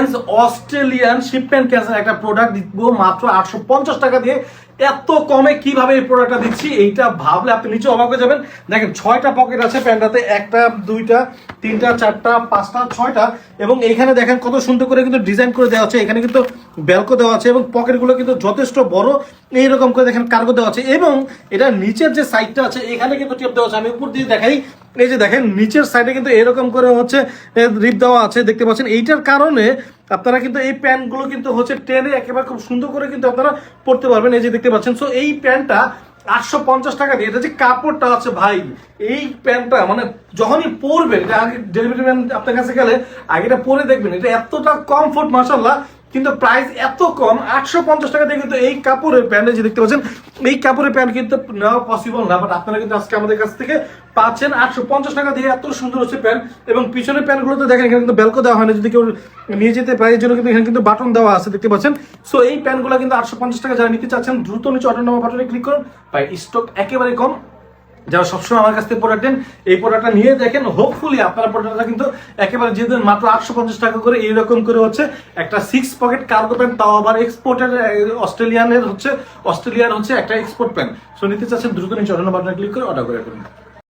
Friends, Australian shipment cancel একটা product দিব মাত্র 850 টাকা দিয়ে। এত কমে কিভাবে এই প্রোডাক্টটা দিচ্ছি এইটা ভাবলে আপনি নিচে অবাক হয়ে যাবেন। দেখেন 6টা পকেট আছে প্যান্টটাতে, 1টা 2টা 3টা 4টা 5টা 6টা, এবং এইখানে দেখেন কত সুন্দর করে কিন্তু ডিজাইন করে দেওয়া আছে। এখানে কিন্তু বেলকো দেওয়া আছে এবং পকেটগুলো কিন্তু যথেষ্ট বড়, এইরকম করে দেখেন কার্গো দেওয়া আছে। এবং এটা নিচের যে সাইডটা আছে এখানে কিন্তু টিপ দেওয়া আছে। আমি উপর দিয়ে দেখাই, এই যে দেখেন নিচের সাইডে কিন্তু এরকম করে হচ্ছে রিপ দেওয়া আছে, দেখতে পাচ্ছেন। এইটার কারণে আপনারা কিন্তু এই প্যান্টগুলো কিন্তু হচ্ছে টেনে একেবারে খুব সুন্দর করে কিন্তু আপনারা পরতে পারবেন, এই যে দেখতে পাচ্ছেন। সো এই প্যান্টটা 850 টাকা দিয়ে, এটা যে কাপড়টা আছে ভাই, এই প্যান্টটা মানে যখনই পরবেন, এটা আগে ডেলিভারি ম্যান আপনার কাছে গেলে আগেটা পরে দেখবেন, এটা এতটা কমফোর্ট মাশাআল্লাহ, কিন্তু প্রাইস এত কম 850 টাকা দিয়ে কিন্তু এই কাপড়ের প্যান্ট, যে দেখতে পাচ্ছেন এই কাপড়ের প্যান্ট কিন্তু নেওয়া পসিবল না, বাট আপনারা কিন্তু আজকে আমাদের কাছ থেকে পাচ্ছেন 850 টাকা দিয়ে। এত সুন্দর হচ্ছে প্যান্ট, এবং পিছনের প্যান্টগুলোতে দেখেন এখানে কিন্তু বেলকো দেওয়া হয় না, যদি কেউ নিয়ে যেতে পারে এই জন্য কিন্তু এখানে কিন্তু বাটন দেওয়া আছে, দেখতে পাচ্ছেন। সো এই প্যান্টগুলো কিন্তু 850 টাকা, যারা নিতে চাচ্ছেন দ্রুত নিচে অর্ডার নাম্বার বাটনে ক্লিক করুন ভাই, স্টক একেবারে কম। যারা সবসময় আমার কাছ থেকে প্রোডাক্ট নেন, এই প্রোডাক্টটা নিয়ে দেখেন, হোপফুলি আপনারা প্রোডাক্টটা কিন্তু একেবারে দিয়ে দেন মাত্র 850 টাকা করে। এইরকম করে হচ্ছে একটা 6 পকেট কার্গো প্যান্ট, তাও আবার এক্সপোর্টের, অস্ট্রেলিয়ান হচ্ছে একটা এক্সপোর্ট প্যান্ট। সো নিতে চাচ্ছেন দ্রুত নিচে অর্ডার বাটনে ক্লিক করে অর্ডার করে করুন।